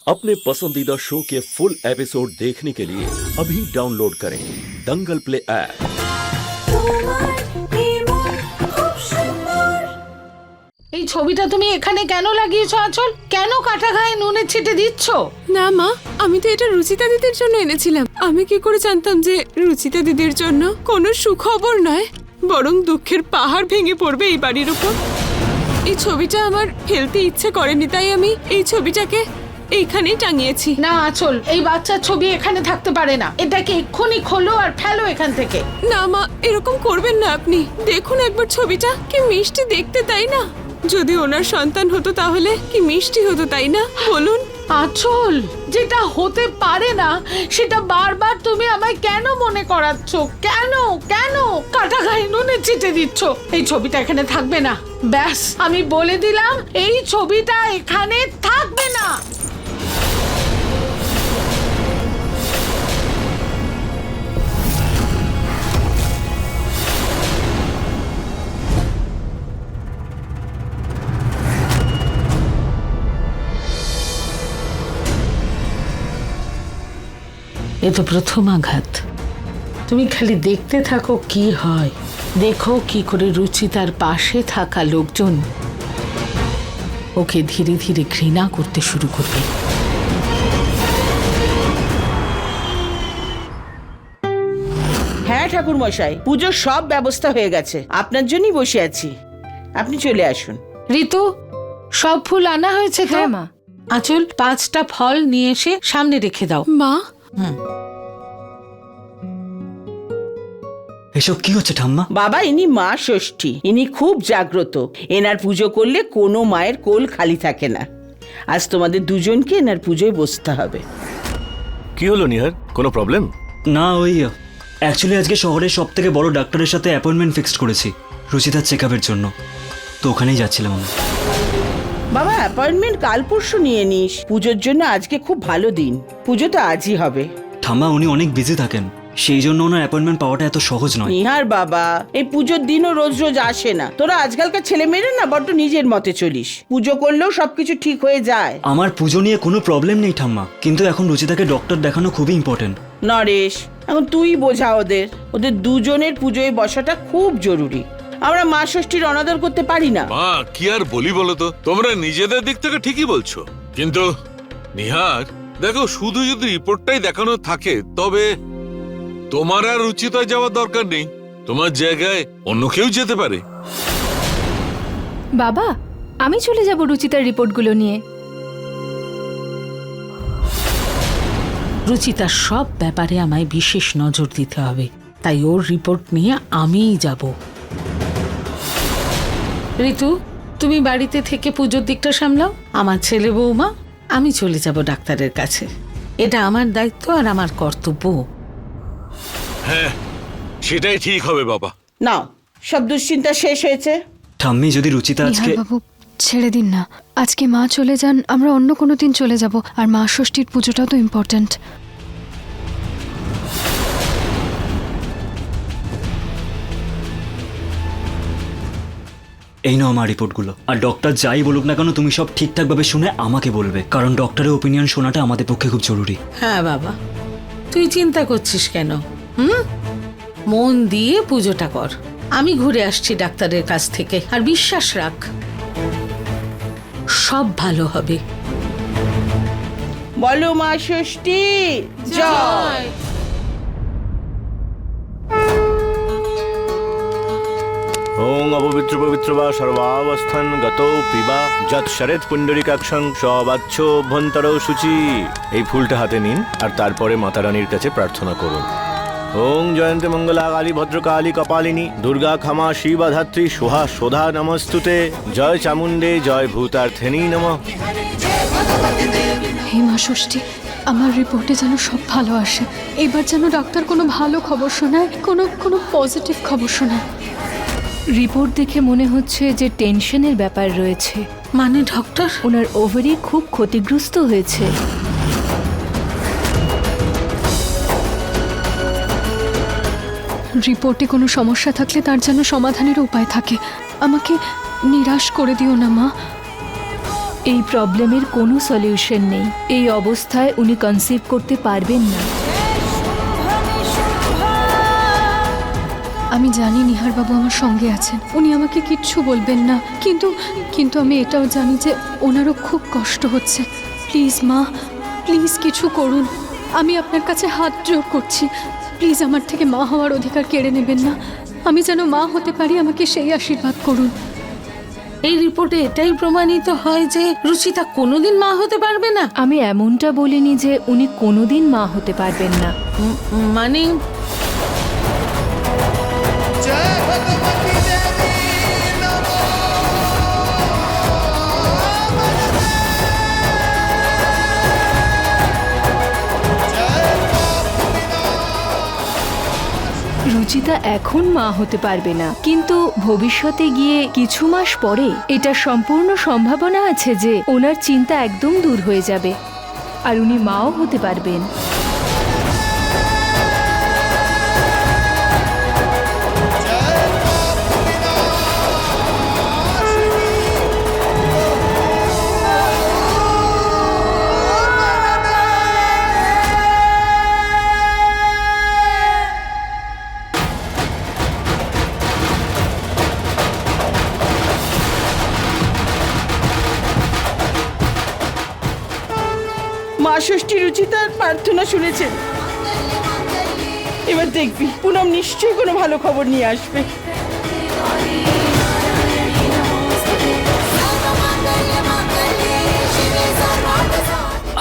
अपने पसंदीदा शो के फुल एपिसोड देखने के लिए अभी डाउनलोड करें दंगल प्ले ऐप। এই ছবিটা তুমি এখানে কেন লাগিয়েছো আঁচল? কেন কাটা গায়ে নুনের ছিটে দিচ্ছ? না মা, আমি তো এটা রুচিতা দিদির জন্য এনেছিলাম। আমি কি করে জানতাম যে রুচিতা দিদির জন্য কোনো সুখবর নয়, বরং দুঃখের পাহাড় ভেঙে পড়বে এই বাড়ির উপর। এই ছবিটা আমার ফেলতে ইচ্ছে করেনি, তাই আমি এই ছবিটাকে এইখানেই টাঙিয়েছি। না আঁচল, এই বাচ্চার ছবি এখানে থাকতে পারে না। এটাকে এক্ষুনি খোলো আর ফেলো এখান থেকে। না মা, এরকম করবেন না আপনি। দেখুন একবার ছবিটা, কি মিষ্টি দেখতে, তাই না? যদি ওনার সন্তান হতো তাহলে কি মিষ্টি হতো, তাই না? বলুন। আঁচল, যেটা হতে পারে না সেটা বারবার তুমি আমায় কেন মনে করাচ্ছ? কেন কেন কাটা গায়ে নুনের ছিটে দিচ্ছ? এই ছবিটা এখানে থাকবে না। ব্যাস, আমি বলে দিলাম এই ছবিটা এখানে থাকবে না। এ তো প্রথম আঘাত। তুমি খালি দেখতে থাকো কি হয়। দেখো কি করে রুচিতার পাশে থাকা লোকজন ওকে ধীরে ধীরে ঘৃণা করতে শুরু করবে। হ্যাঁ ঠাকুর মশাই, পুজোর সব ব্যবস্থা হয়ে গেছে। আপনার জন্যই বসে আছি, আপনি চলে আসুন। ঋতু, সব ফুল আনা হয়েছে তো? হ্যাঁ মা। আঁচল, 5টা ফল নিয়ে এসে সামনে রেখে দাও। মা, এসব কি হচ্ছে ঠাম্মা? বাবা, ইনি মা ষষ্ঠী, ইনি খুব জাগ্রত। এনার পুজো করলে কোনো মায়ের কোল খালি থাকে না। আজ তোমাদের দুজনকে এনার পুজোয় বসতে হবে। কি হলো নিহার, কোনো প্রবলেম? না, ওই অ্যাকচুয়ালি আজকে শহরের সব থেকে বড় ডাক্তারের সাথে অ্যাপয়েন্টমেন্ট ফিক্সড করেছি রুচিতার চেক আপের জন্য, তো ওখানেই যাচ্ছিলাম আমি। বাবা, অ্যাপয়েন্টমেন্ট কাল পরশু নিয়ে নিস। পুজোর জন্য আজকে খুব ভালো দিন, পুজো তো আজই হবে। ঠাম্মা, উনি অনেক বিজি থাকেন, সেই জন্য ওনার অ্যাপয়েন্টমেন্ট পাওয়াটা এত সহজ নয়। নিহার বাবা, এই পুজোর দিনও রোজ রোজ আসে না। তোরা আজকালকার ছেলে মেয়েরা না বড্ড নিজের মতে চলিস। পুজো করলেও সবকিছু ঠিক হয়ে যায়। আমার পুজো নিয়ে কোনো প্রবলেম নেই ঠাম্মা, কিন্তু এখন রুচিতাকে ডক্টর দেখানো খুবই ইম্পর্টেন্ট। নরেশ, এখন তুই বোঝা ওদের। ওদের দুজনের পুজোয় বসাটা খুব জরুরি। আমরা মা ষষ্ঠীর অনাদর করতে পারি না। মা, কি আর বলি বলো তো, তোমরা নিজেদের দিক থেকে ঠিকই বলছো, কিন্তু নিহার দেখো, শুধু যদি রিপোর্টটাই দেখানো থাকে তবে তোমার আর রুচিতায় যাওয়ার দরকার নেই। তোমার জায়গায় অন্য কেউ যেতে পারে। বাবা, আমি চলে যাব রুচিতার রিপোর্টগুলো নিয়ে। রুচিতার সব ব্যাপারে আমায় বিশেষ নজর দিতে হবে, তাই ওর রিপোর্ট নিয়ে আমিই যাব। ঋতু, তুমি বাড়িতে থেকে পুজোর দিকটা সামলাও। আমার ছেলে বৌমা, আমি চলে যাব ডাক্তারের কাছে। এটা আমার দায়িত্ব আর আমার কর্তব্য। হ্যাঁ, সেটাই ঠিক হবে বাবা। নাও, সব দুশ্চিন্তা শেষ হয়েছে। ঠাম্মি, যদি রুচিতা আজকে... নিহার বাবু, ছেড়ে দিন না। আজকে মা চলে যান, আমরা অন্য কোনো দিন চলে যাব। আর মা ষষ্ঠীর পুজোটাও তো ইম্পর্ট্যান্ট। এই নাও আমার রিপোর্টগুলো, আর ডক্টর যাই বলুক না কেন তুমি সব ঠিকঠাকভাবে শুনে আমাকে বলবে, কারণ ডক্টরের ওপিনিয়ন শোনাটা আমাদের পক্ষে খুব জরুরি। হ্যাঁ বাবা, তুই চিন্তা করছিস কেন? মন দিয়ে পুজোটা কর। আমি ঘুরে আসছি ডাক্তারের কাছ থেকে, আর বিশ্বাস রাখ সব ভালো হবে। বলো মা ষষ্ঠী জয়। ওং অপবিত্র পবিত্র বা সর্বাবস্থান গত পিবা যৎ শরৎ পুণ্ডরিকাক্ষং সবাচ্ছ অভ্যন্তর শুচি। এই ফুলটা হাতে নিন আর তারপরে মাতা রানীর কাছে প্রার্থনা করুন। ওং জয়ন্তে মঙ্গলা কালী ভদ্রকালী কপালিনী দুর্গা ক্ষমা শিবা ধাত্রী সোহা সোধা নমস্তুতে। জয় চামুণ্ডে জয় ভূতার্থিনী নমঃ। হে মা ষষ্ঠী, আমার রিপোর্টে যেন সব ভালো আসে। এবার যেন ডাক্তার কোনো ভালো খবর শোনায়, কোনো পজিটিভ খবর শোনায়। রিপোর্ট দেখে মনে হচ্ছে যে টেনশনের ব্যাপার রয়েছে। মানে ডক্টর, ওনার ওভারি খুব ক্ষতিগ্রস্ত হয়েছে। রিপোর্টে কোনো সমস্যা থাকলে তার যেন সমাধানের উপায় থাকে। আমাকে নিরাশ করে দিও না মা। এই প্রবলেমের কোনো সলিউশন নেই। এই অবস্থায় উনি কনসিভ করতে পারবেন না। আমি জানি নিহারবাবু আমার সঙ্গে আছেন, উনি আমাকে কিচ্ছু বলবেন না, কিন্তু কিন্তু আমি এটাও জানি যে ওনারও খুব কষ্ট হচ্ছে। প্লিজ মা, প্লিজ কিছু করুন, আমি আপনার কাছে হাত জোড় করছি। প্লিজ আমার থেকে মা হওয়ার অধিকার কেড়ে নেবেন না। আমি যেন মা হতে পারি, আমাকে সেই আশীর্বাদ করুন। এই রিপোর্টে এটাই প্রমাণিত হয় যে রুচিতা কোনোদিন মা হতে পারবে না। আমি এমনটা বলিনি যে উনি কোনোদিন মা হতে পারবেন না। মানে রুচিতা এখন মা হতে পারবে না, কিন্তু ভবিষ্যতে গিয়ে কিছু মাস পরে এটা সম্পূর্ণ সম্ভাবনা আছে যে ওনার চিন্তা একদম দূর হয়ে যাবে আর উনি মাও হতে পারবেন। মা ষষ্ঠী রুচিতার প্রার্থনা শুনেছেন। এবার দেখবি পুনম নিশ্চয়ই কোনো ভালো খবর নিয়ে আসবে।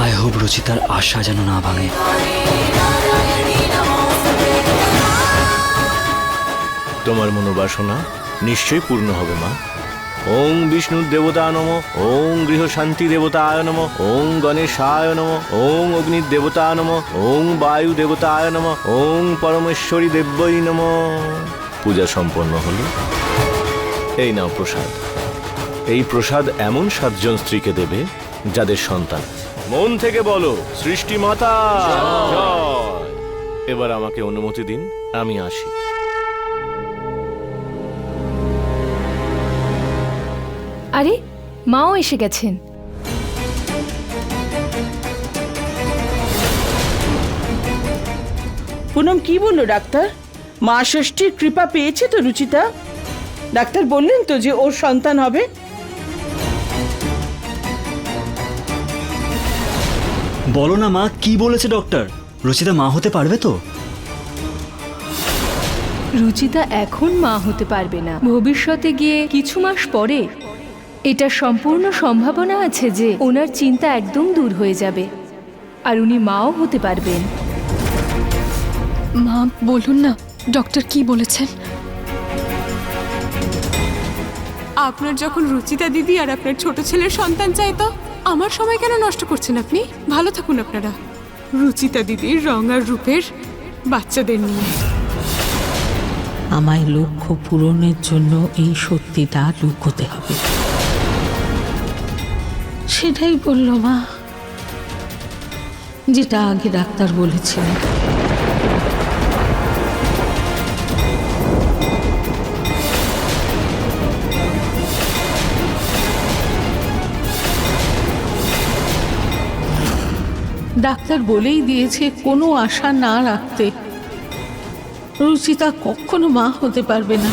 আই হোপ রুচিতার আশা যেন না ভাঙে। তোমার মনোবাসনা নিশ্চয়ই পূর্ণ হবে মা। ওং বিষ্ণুর দেবতা নম, ওং গৃহশান্তি দেবতায় নম, ওং গণেশায় নম, ওং অগ্নির দেবতা নম, ওং বায়ু দেবতায় নম, ওং পরমেশ্বরী দেব্যই নম। পূজা সম্পন্ন হলো। এই নাও প্রসাদ। এই প্রসাদ এমন 7 জন স্ত্রীকে দেবে যাদের সন্তান আছে। মন থেকে বলো সৃষ্টি মাতা জয়। এবার আমাকে অনুমতি দিন, আমি আসি। আরে মাও এসে গেছেন। পুনম কি বললো ডাক্তার? মা ষষ্ঠীর কৃপা পেয়েছে তো রুচিতা? ডাক্তার বললেন তো যে ওর সন্তান হবে? বলো না মা, কি বলেছে ডক্টর? রুচিতা মা হতে পারবে তো? রুচিতা এখন মা হতে পারবে না, ভবিষ্যতে গিয়ে কিছু মাস পরে এটা সম্পূর্ণ সম্ভাবনা আছে যে ওনার চিন্তা একদম দূর হয়ে যাবে আর উনি মাও হতে পারবেন। মা বলুন না ডক্টর কি বলেছেন। আপনার যখন রুচিতা দিদি আর আপনার ছোট ছেলের সন্তান চাই, তো আমার সময় কেন নষ্ট করছেন আপনি? ভালো থাকুন আপনারা রুচিতা দিদির রং আর রূপের বাচ্চাদের নিয়ে। আমায় লক্ষ্য পূরণের জন্য এই সত্যিটা লুকোতে হবে। সেটাই বললো মা, যেটা আগে ডাক্তার বলেছিলেন। ডাক্তার বলেই দিয়েছে কোনো আশা না রাখতে। রুচিতা কখনো মা হতে পারবে না।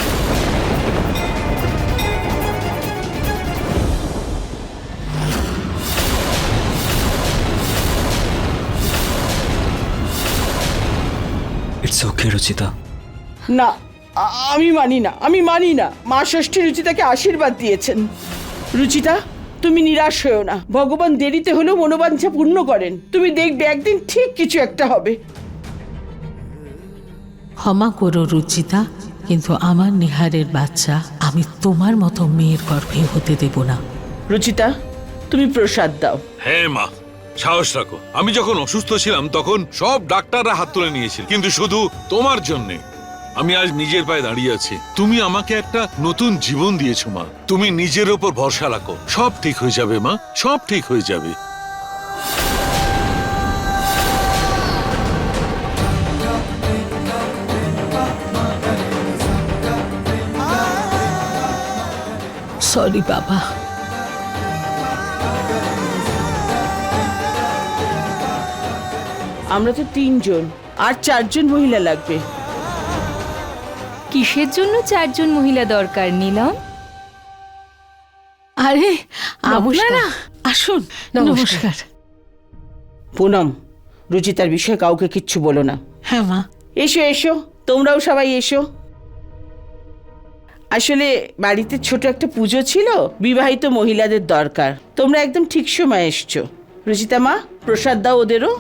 It's okay Ruchita. না, আমি মানি না, আমি মানি না। মা ষষ্ঠী রুচিতাকে আশীর্বাদ দিয়েছেন। রুচিতা, তুমি নিরাশ হয়েও না। ভগবান দেরিতে হলেও মনোবাঞ্ছা পূর্ণ করেন। তুমি দেখবে একদিন ঠিক কিছু একটা হবে। ক্ষমা করো রুচিতা, কিন্তু আমার নিহারের বাচ্চা আমি তোমার মতো মেয়ের গর্ভে হতে দেব না। রুচিতা, তুমি প্রসাদ দাও। হ্যাঁ মা, সাহস রাখো। আমি যখন অসুস্থ ছিলাম তখন সব ডাক্তাররা হাত তুলে নিয়েছিল, কিন্তু শুধু তোমার জন্যে আমি আজ নিজের পায়ে দাঁড়িয়ে আছি। তুমি আমাকে একটা নতুন জীবন দিয়েছো মা। তুমি নিজের ওপর ভরসা রাখো, সব ঠিক হয়ে যাবে মা, সব ঠিক হয়ে যাবে। সরি বাবা। আমরা তো 3 জন, আর 4 জন মহিলা লাগবে। কিসের জন্য 4 জন মহিলা দরকার নিলাম? আরে নমস্কার। আপনারা আসুন। নমস্কার। পুনম, রুচিতার বিষয়ে কাউকে কিচ্ছু বলো না। হ্যাঁ মা। এসো এসো, তোমরাও সবাই এসো। আসলে বাড়িতে ছোট একটা পুজো ছিল, বিবাহিত মহিলাদের দরকার। তোমরা একদম ঠিক সময় এসছো। রুচিতা মা, প্রসাদ দাও ওদেরও।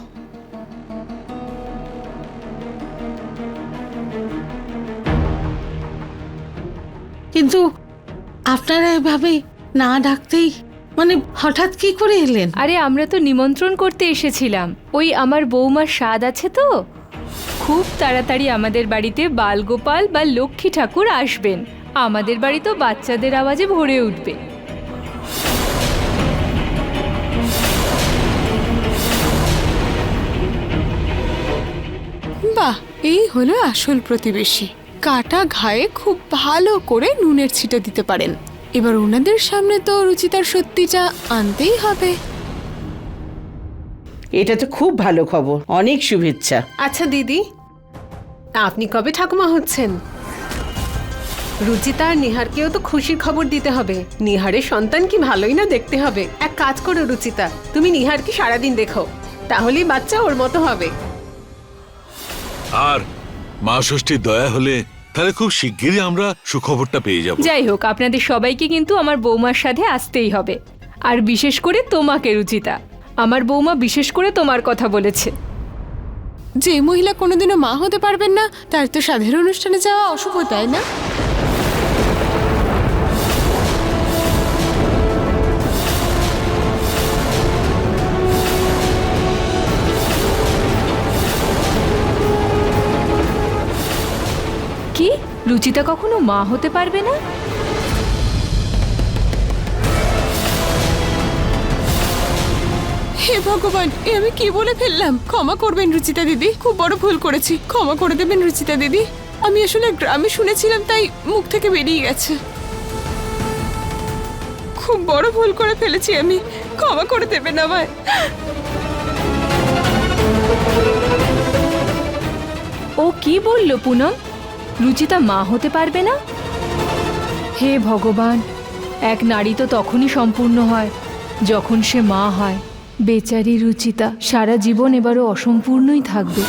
কিন্তু আপনারা এভাবে না ডাকতেই মানে হঠাৎ কি করে এলেন? আরে আমরা তো নিমন্ত্রণ করতে এসেছিলাম। ওই আমার বৌমার স্বাদ আছে তো, খুব তাড়াতাড়ি আমাদের বাড়িতে বালগোপাল বা লক্ষ্মী ঠাকুর আসবেন। আমাদের বাড়ি তো বাচ্চাদের আওয়াজে ভরে উঠবে। বাহ, এই হলো আসল প্রতিবেশী। কাটা ঘায়ে খুব ভালো করে নুনের ছিটা দিতে পারেন। এবার ওনাদের সামনে তো রুচিতার সত্যিটা আনতেই হবে। এটা তো খুব ভালো খবর, অনেক শুভেচ্ছা। আচ্ছা দিদি, আপনি কবে ঠাকুমা হচ্ছেন? রুচিতা আর নিহারকেও তো খুশির খবর দিতে হবে। নিহারের সন্তান কি ভালোই না দেখতে হবে। এক কাজ করো রুচিতা, তুমি নিহারকে সারাদিন দেখো, তাহলেই বাচ্চা ওর মতো হবে। আর মা ষষ্ঠীর দয়া হলে তাহলে খুব শিগগিরই আমরা সুখবরটা পেয়ে যাব। যাই হোক, আপনাদের সবাইকে কিন্তু আমার বৌমার সাথে আসতেই হবে। আর বিশেষ করে তোমাকে রুচিতা, আমার বৌমা বিশেষ করে তোমার কথা বলেছে। যে মহিলা কোনোদিনও মা হতে পারবেন না, তার তো সাধের অনুষ্ঠানে যাওয়া অশুভ, তাই না? কি, রুচিতা কখনো মা হতে পারবে না? হে ভগবান, এ আমি কি বলে ফেললাম? ক্ষমা করবেন রুচিতা দিদি, খুব বড় ভুল করেছি। ক্ষমা করে দেবেন রুচিতা দিদি। আমি আসলে গ্রামে শুনেছিলাম, তাই মুখ থেকে বেরিয়ে গেছে। খুব বড় ভুল করে ফেলেছি আমি, ক্ষমা করে দেবেন আমায়। ও কি বলল পুনম? রুচিতা মা হতে পারবে না? হে ভগবান, এক নারী তো তখনই সম্পূর্ণ হয় যখন সে মা হয়। বেচারি রুচিতা সারা জীবন এবারও অসম্পূর্ণই থাকবে।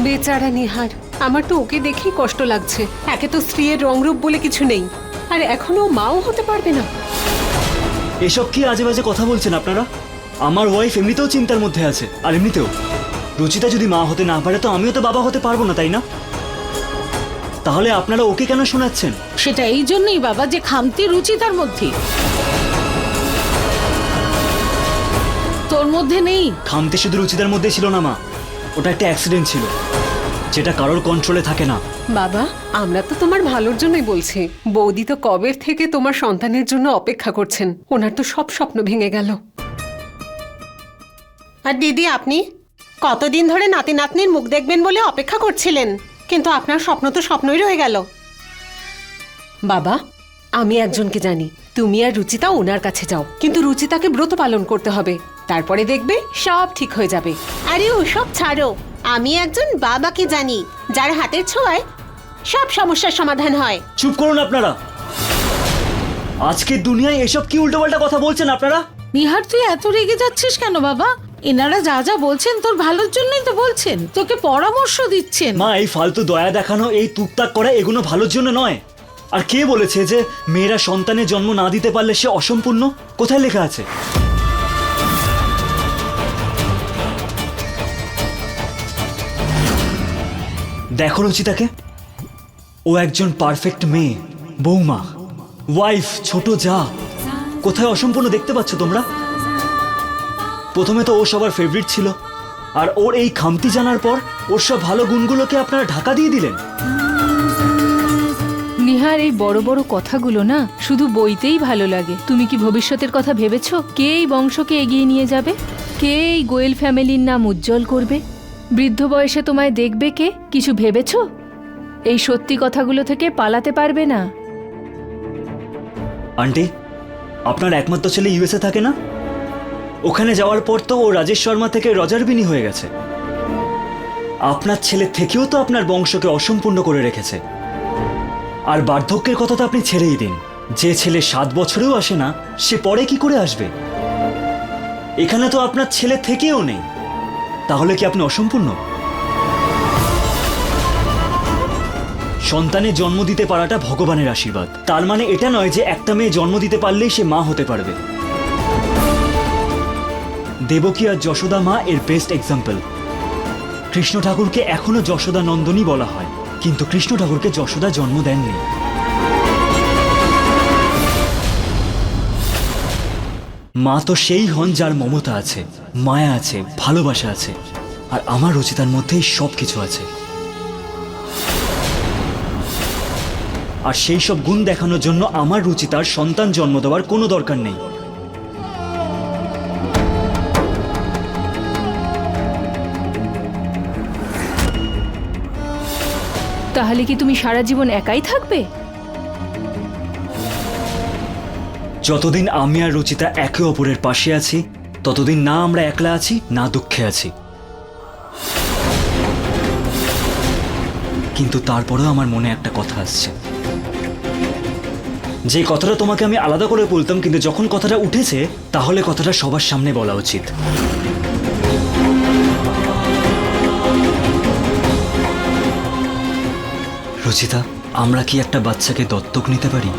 বেচারা নিহার, আমার তো ওকে দেখেই কষ্ট লাগছে। একে তো স্ত্রীর রংরূপ বলে কিছু নেই, আর এখনো মাও হতে পারবে না। এসব কি আজে বাজে কথা বলছেন আপনারা? আমার ওয়াইফ এমনিতেও চিন্তার মধ্যে আছে। আর এমনিতেও রুচিতা যদি মা হতে না পারে তো আমিও তো বাবা হতে পারবো না, তাই না? তাহলে আপনারা ওকে কেন শোনাচ্ছেন? সেটা এই জন্যই বাবা যে খামতি রুচিতার মধ্যে, তোর মধ্যে নেই। খামতি শুধু রুচিতার মধ্যে ছিল না মা, ওটা একটা অ্যাক্সিডেন্ট ছিল যেটা কারোর কন্ট্রোলে থাকে না। বাবা, আমরা তো তোমার ভালোর জন্যই বলছি। বৌদি তো কবের থেকে তোমার সন্তানের জন্য অপেক্ষা করছেন। ওনার তো সব স্বপ্ন ভেঙে গেল। আর দিদি, আপনি কতদিন ধরে নাতি নাতনির মুখ দেখবেন বলে অপেক্ষা করছিলেন, কিন্তু আপনার স্বপ্ন তো স্বপ্নই রয়ে গেল। বাবা, আমি একজনকে জানি, তুমি আর রুচিতা ওনার কাছে যাও, কিন্তু রুচিতাকে ব্রত পালন করতে হবে। তারপরে দেখবে সব ঠিক হয়ে যাবে। আরে ওসব ছাড়ো, আমি একজন বাবাকে জানি যার হাতের ছোঁয়ায় সব সমস্যার সমাধান হয়। চুপ করুন আপনারা। আজকের দুনিয়ায় এসব কি উল্টোপাল্টা কথা বলছেন আপনারা? নিহার, তুই এত রেগে যাচ্ছিস কেন বাবা? এনারা যা যা বলছেন তোর ভালোর জন্যই তো বলছেন, তোকে পরামর্শ দিচ্ছেন। মা, এই ফালতু দয়া দেখানো, এই তুকতাক করা, এগুলো ভালোর জন্য নয়। আর কে বলেছে যে মেয়েরা সন্তানের জন্ম না দিতে পারলে সে অসম্পূর্ণ? কোথায় লেখা আছে? দেখো রুচিতাকে, ও একজন পারফেক্ট মেয়ে, বৌমা, ওয়াইফ, ছোট যা। কোথায় অসম্পূর্ণ দেখতে পাচ্ছ তোমরা? প্রথমে তো ও সবার ফেভারিট ছিল, আর ওর এই খামতি জানার পর ওর সব ভালো গুণগুলোকে আপনারা ঢাকা দিয়ে দিলেন। নিহার, এই বড় বড় কথাগুলো না শুধু বইতেই ভালো লাগে। তুমি কি ভবিষ্যতের কথা ভেবেছো? কে এই বংশকে এগিয়ে নিয়ে যাবে? কে এই গোয়েল ফ্যামিলির নাম উজ্জ্বল করবে? বৃদ্ধ বয়সে তোমায় দেখবে কে? কিছু ভেবেছো? এই সত্যি কথাগুলো থেকে পালাতে পারবে না। আন্টি, আপনার একমাত্র ছেলে ইউএসএ থাকে না? ওখানে যাওয়ার পর তো ও রাজেশ শর্মা থেকে রজার বিনি হয়ে গেছে। আপনার ছেলে থেকেও তো আপনার বংশকে অসম্পূর্ণ করে রেখেছে। আর বার্ধক্যের কথা তো আপনি ছেড়েই দিন। যে ছেলে 7 বছরেও আসে না, সে পরে কি করে আসবে? এখানে তো আপনার ছেলে থেকেও নেই, তাহলে কি আপনি অসম্পূর্ণ? সন্তানের জন্ম দিতে পারাটা ভগবানের আশীর্বাদ। তার মানে এটা নয় যে একটা মেয়ে জন্ম দিতে পারলেই সে মা হতে পারবে। দেবকী আর যশোদা মা এর বেস্ট এক্সাম্পল। কৃষ্ণ ঠাকুরকে এখনো যশোদা নন্দনী বলা হয়, কিন্তু কৃষ্ণ ঠাকুরকে যশোদা জন্ম দেননি। মা তো সেই হন যার মমতা আছে, মায়া আছে, ভালোবাসা আছে। আর আমার রুচিতার মধ্যেই সব কিছু আছে। আর সেই সব গুণ দেখানোর জন্য আমার রুচিতার সন্তান জন্ম দেওয়ার কোনো দরকার নেই। তাহলে কি তুমি সারা জীবন একাই থাকবে? যতদিন আমি আর রুচিতা একে অপরের পাশে আছি, ততদিন না আমরা একলা আছি, না দুঃখে আছি। কিন্তু তারপরেও আমার মনে একটা কথা আসছে, যে কথাটা তোমাকে আমি আলাদা করে বলতাম, কিন্তু যখন কথাটা উঠেছে তাহলে কথাটা সবার সামনে বলা উচিত। রুচিতা, আমরা কি একটা বাচ্চাকে দত্তক নিতে পারি?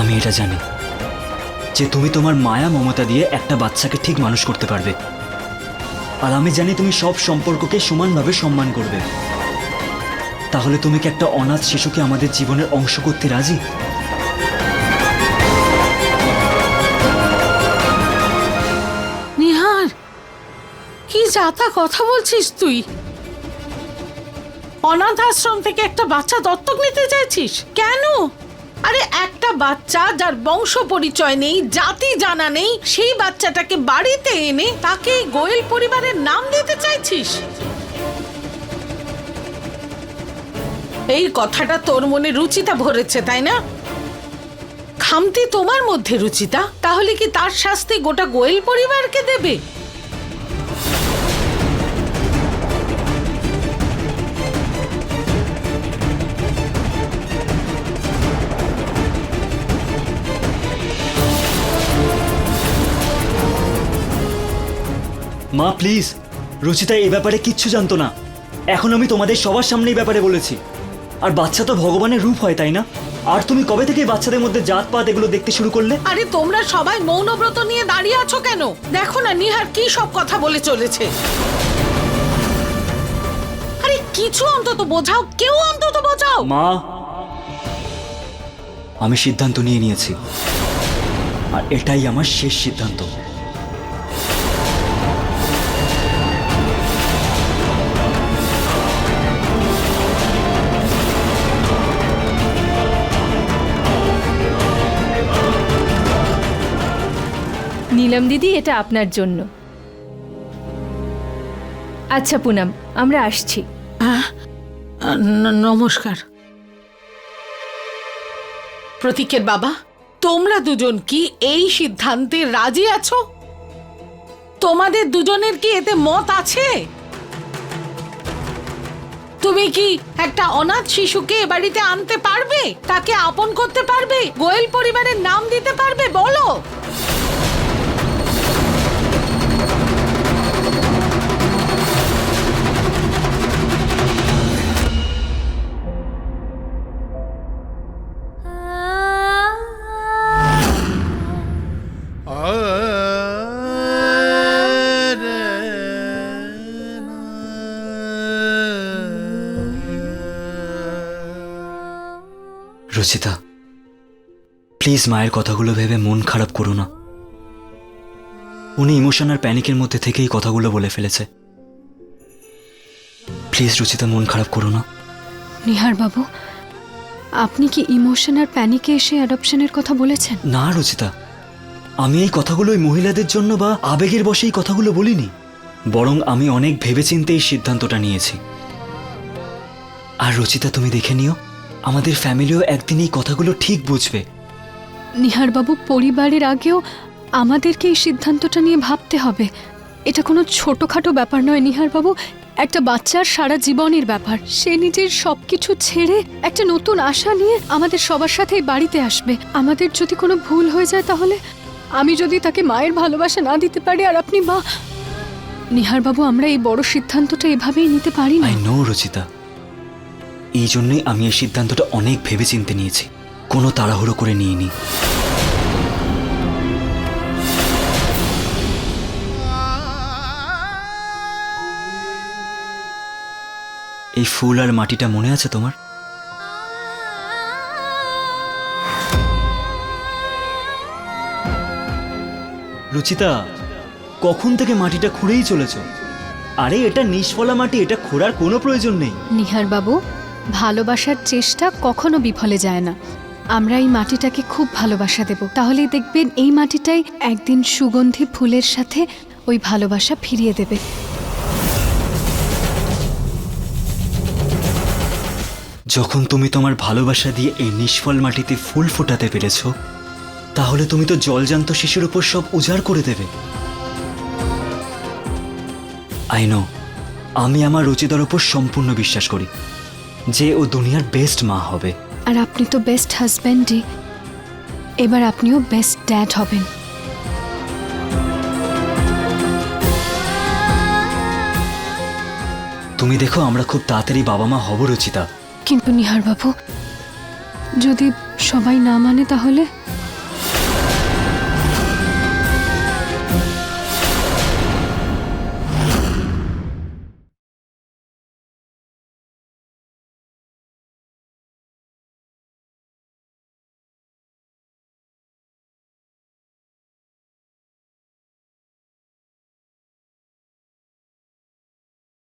আমি এটা জানি যে তুমি তোমার মায়া মমতা দিয়ে একটা বাচ্চাকে ঠিক মানুষ করতে পারবে। আর আমি জানি তুমি সব সম্পর্ককে সমানভাবে সম্মান করবে। তাহলে তুমি কি একটা অনাথ শিশুকে আমাদের জীবনের অংশ করতে রাজি? নিহার, কি যাতা কথা বলছিস তুই? অনাথ আশ্রম থেকে একটা বাচ্চা দত্তক নিতে চাইছিস? কেন? আরে একটা বাচ্চা যার বংশ পরিচয় নেই, জাতি জানা নেই, সেই বাচ্চাটাকে বাড়িতে এনে তাকে গোয়েল পরিবারের নাম দিতে চাইছিস? এই কথাটা তোর মনে রুচিতা ভরেছে, তাই না? খামতি তোমার মধ্যে রুচিতা। তাহলে কি তার শাস্তি গোটা গোয়েল পরিবারকে দেবে? মা প্লিজ, রুচিতা এই ব্যাপারে কিচ্ছু জানতো না। এখন আমি তোমাদের সবার সামনে এই ব্যাপারে বলেছি। আর বাচ্চা তো ভগবানের রূপ হয়, তাই না? আর তুমি কবে থেকে বাচ্চাদের মধ্যে জাতপাত এগুলো দেখতে শুরু করলে? আরে তোমরা সবাই মৌনব্রত নিয়ে দাঁড়িয়ে আছো কেন? দেখো না নিহার কি সব কথা বলে চলেছে। আরে কিছু অন্তত বোঝাও, কেউ অন্তত বোঝাও। মা, আমি সিদ্ধান্ত নিয়ে নিয়েছি, আর এটাই আমার শেষ সিদ্ধান্ত। নীলম দিদি, এটা আপনার জন্য। আচ্ছা পুনম, আমরা আসছি। নমস্কার। প্রতীকের বাবা, তোমরা দুজন কি এই সিদ্ধান্তে রাজি আছো? তোমাদের দুজনের কি এতে মত আছে? তুমি কি একটা অনাথ শিশুকে এ বাড়িতে আনতে পারবে? তাকে আপন করতে পারবে? গোয়েল পরিবারের নাম দিতে পারবে? বলো। রুচিতা, প্লিজ মায়ের কথাগুলো ভেবে মন খারাপ করো না। উনি ইমোশন আর প্যানিকের মধ্যে থেকেই কথাগুলো বলে ফেলেছে। প্লিজ রুচিতা, মন খারাপ করো না। নিহার বাবু, আপনি কি ইমোশন আর প্যানিকে এসে অ্যাডপশনের কথা বলেছেন? না রুচিতা, আমি এই কথাগুলো ওই মহিলাদের জন্য বা আবেগের বশে এই কথাগুলো বলিনি, বরং আমি অনেক ভেবেচিন্তে এই সিদ্ধান্তটা নিয়েছি। আর রচিতা, তুমি দেখে নিও, আমাদের ফ্যামিলিও একদিন এই কথাগুলো ঠিক বুঝবে। নিহারবাবু, পরিবারের আগেও আমাদেরকে এই সিদ্ধান্তটা নিয়ে ভাবতে হবে। এটা কোনো ছোটোখাটো ব্যাপার নয় নিহারবাবু, একটা বাচ্চার সারা জীবনের ব্যাপার। সে নিজের সবকিছু ছেড়ে একটা নতুন আশা নিয়ে আমাদের সবার সাথে এই বাড়িতে আসবে। আমাদের যদি কোনো ভুল হয়ে যায় তাহলে, আমি যদি তাকে মায়ের ভালোবাসা না দিতে পারি আর আপনি মা, নিহারবাবু আমরা এই বড় সিদ্ধান্তটা এভাবেই নিতে পারি না। আই নো রচিতা, এই জন্যই আমি এই সিদ্ধান্তটা অনেক ভেবেচিন্তে নিয়েছি, কোনো তাড়াহুড়ো করে নিইনি। এই ফুল আর মাটিটা মনে আছে তোমার? রুচিতা, কখন থেকে মাটিটা খুঁড়েই চলেছ? আরে এটা নিষ্ফলা মাটি, এটা খোঁড়ার কোনো প্রয়োজন নেই। নিহারবাবু, ভালোবাসার চেষ্টা কখনো বিফলে যায় না। আমরা এই মাটিটাকে খুব ভালোবাসা দেব, তাহলেই দেখবেন এই মাটিটাই একদিন সুগন্ধি ফুলের সাথে ওই ভালোবাসা ফিরিয়ে দেবে। যখন তুমি তোমার ভালোবাসা দিয়ে এই নিষ্ফল মাটিতে ফুল ফোটাতে পেরেছ, তাহলে তুমি তো জলজান্ত শিশুর উপর সব উজাড় করে দেবে। আই নো, আমি আমার রুচিতার উপর সম্পূর্ণ বিশ্বাস করি যে ও দুনিয়ার বেস্ট মা হবে। আর আপনি তো বেস্ট হাজব্যান্ডই, এবার আপনিও বেস্ট ড্যাড হবেন। তুমি দেখো, আমরা খুব তাড়াতাড়ি বাবা মা হব রচিতা। কিন্তু নিহারবাবু, যদি সবাই না মানে তাহলে?